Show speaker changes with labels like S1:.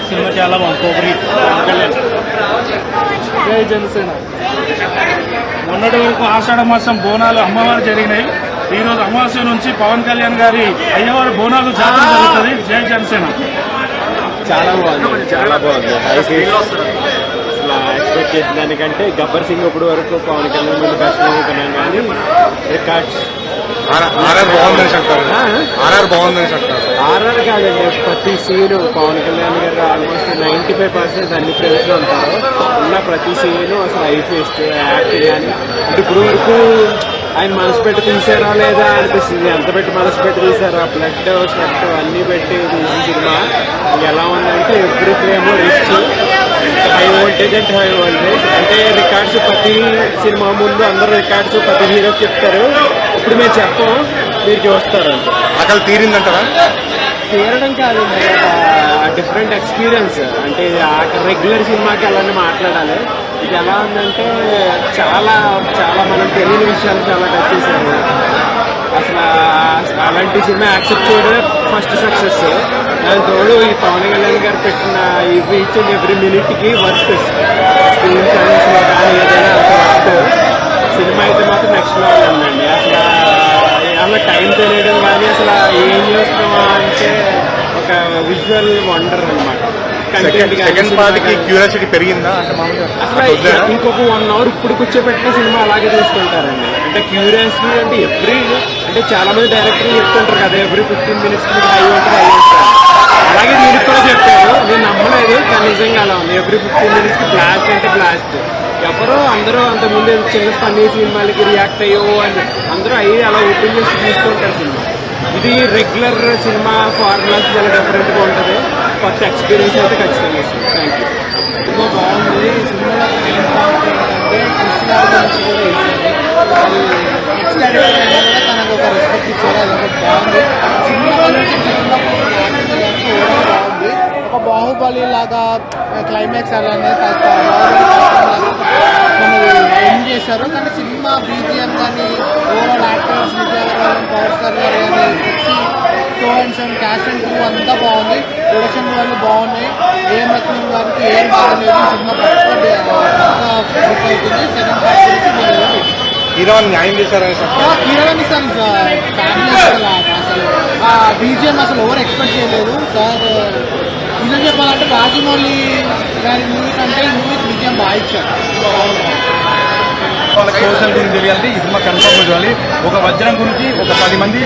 S1: Cinema చాలా బాగుంది. కోపరి జై జనసేన. మొన్నటి వరకు ఆషాఢ మాసం బోనాలు అమ్మవారు జరిగినాయి. ఈ రోజు అమావాస్య నుంచి పవన్ కళ్యాణ్ గారి అయ్యవారి బోనాలు జాతర జరుగుతుంది. జై జనసేన.
S2: చాలా బాగుంది, చాలా బాగుంది. అసలు ఎక్స్పెక్ట్ చేసిన దానికంటే గబ్బర్ సింగ్ ఇప్పుడు వరకు పవన్ కళ్యాణ్ ముందు బెస్ట్ అనుకున్నాం, కానీ రికార్డ్స్
S3: ఆర్ఆర్ బాగుందని చెప్తారు. ఆర్ఆర్ బాగుందని చెప్తారు.
S2: ఆర్ఆర్ కాదండి, ప్రతి సీను పవన్ కళ్యాణ్ గారు ఆల్మోస్ట్ 95% అన్ని ఫ్రేమ్స్ లో ఉంటారు. ఉన్న ప్రతి సీను అసలు ఐ ఫేస్ట్ యాక్టింగ్ కానీ అంటే ఇప్పుడు వరకు ఆయన మనసు పెట్టి తీసారా లేదా అనిపిస్తుంది. ఎంత పెట్టి మనసు పెట్టి తీసారా, బ్లడ్ స్వెట్ అన్ని పెట్టి తీసిన సినిమా ఎలా ఉందంటే every frame rich, high voltage and high voltage. అంటే రికార్డ్స్ ప్రతి సినిమా ముందు అందరూ రికార్డ్స్ ప్రతి హీరో చెప్తారు. ఇప్పుడు మేము చెప్పం, మీరు చూస్తారు. అంటే
S3: అక్కడ తీరిందంటారా?
S2: తీరడం కాదు, డిఫరెంట్ ఎక్స్పీరియన్స్. అంటే రెగ్యులర్ సినిమాకి అలానే మాట్లాడాలి. ఇది ఎలా ఉందంటే చాలా చాలా మనం తెలియని విషయాలు చాలా టచ్ చేశాము. అసలు అలాంటి సినిమా యాక్సెప్ట్ చేయడమే ఫస్ట్ సక్సెస్. దాని తోడు ఈ పవన్ కళ్యాణ్ గారు పెట్టిన ఈచ్ అండ్ ఎవ్రీ మినిట్కి వర్త్, స్క్రీన్ టైమ్స్లో కానీ ఏదైనా వర్త్. సినిమా అయితే మాత్రం నెక్స్ట్ లెవెల్ ఉందండి. అసలు అలా టైం తెలియడం కానీ అసలు ఏం చేస్తున్నామా అంటే ఒక విజువల్ వండర్ అనమాట.
S3: సెకండ్ పార్ట్ కి క్యూరియాసిటీ పెరిగిందా అంటే
S2: అసలు ఇంకొక 1 అవర్ ఇప్పుడు కూర్చోబెట్టిన సినిమా అలాగే చూస్తుంటారండి. అంటే క్యూరియాసిటీ అంటే అంటే చాలా మంది డైరెక్టర్లు చెప్తుంటారు కదా, ఎవ్రీ 15 minutes హై ఉంటుంది, హై ఉంటుంది. అలాగే మీరు కూడా చెప్పారు, నేను నమ్మలేదు, కానీ నిజంగా అలా ఉంది. ఎవ్రీ 15 minutes బ్లాస్ట్ అంటే బ్లాస్ట్. అందరూ అంతకుముందు చిన్న ఫన్నీ సినిమాలకి రియాక్ట్ అయ్యో అని అందరూ అయ్యి అలా ఓపెన్ చేసి తీసుకుంటారు సినిమా. ఇది రెగ్యులర్ సినిమా ఫార్ములాస్ చాలా డిఫరెంట్గా ఉంటుంది. కొత్త ఎక్స్పీరియన్స్ అయితే ఖచ్చితంగా ఇస్తుంది. Thank you.
S1: సినిమా బాగుంది. సినిమాలో ఏంటంటే కృష్ణ గురించి కూడా ఇచ్చారు. తనకు ఒక రెస్పెక్ట్ ఇచ్చారు. అది ఒకటి బాగుంది. సినిమా బాగుంది. ఒక బాహుబలి లాగా క్లైమాక్స్ అలానే ఏం చేశారు. కానీ సినిమా బీజిఎం కానీ ఓవరాల్ యాక్టర్స్ విజయవరం, పవర్ స్టార్ గారు కానీ ప్రతి show and show cash and crew అంతా బాగుంది. ప్రొడక్షన్ వాళ్ళు బాగున్నాయి. ఏం రత్నం గారికి ఏం బాగలేదు. సినిమా పక్క బుక్ అవుతుంది. సెకండ్ పార్ట్ గురించి బాగుంది.
S3: హీరోని న్యాయం చేశారని
S1: హీరోని సార్ ఫ్యామిలీ అసలు బీజిఎం అసలు ఎవరు ఎక్స్పెక్ట్ చేయలేదు సార్. నిజం చెప్పాలంటే రాజమౌళి గారి మూవీ కంటే ఈ మూవీకి బీజిఎం బాగా ఇచ్చారు.
S3: వాళ్ళకి సోషల్ గురించి తెలియాలంటే ఈ సినిమా కన్ఫర్మ్ చూడాలి. ఒక వజ్రం గురించి ఒక 10 మంది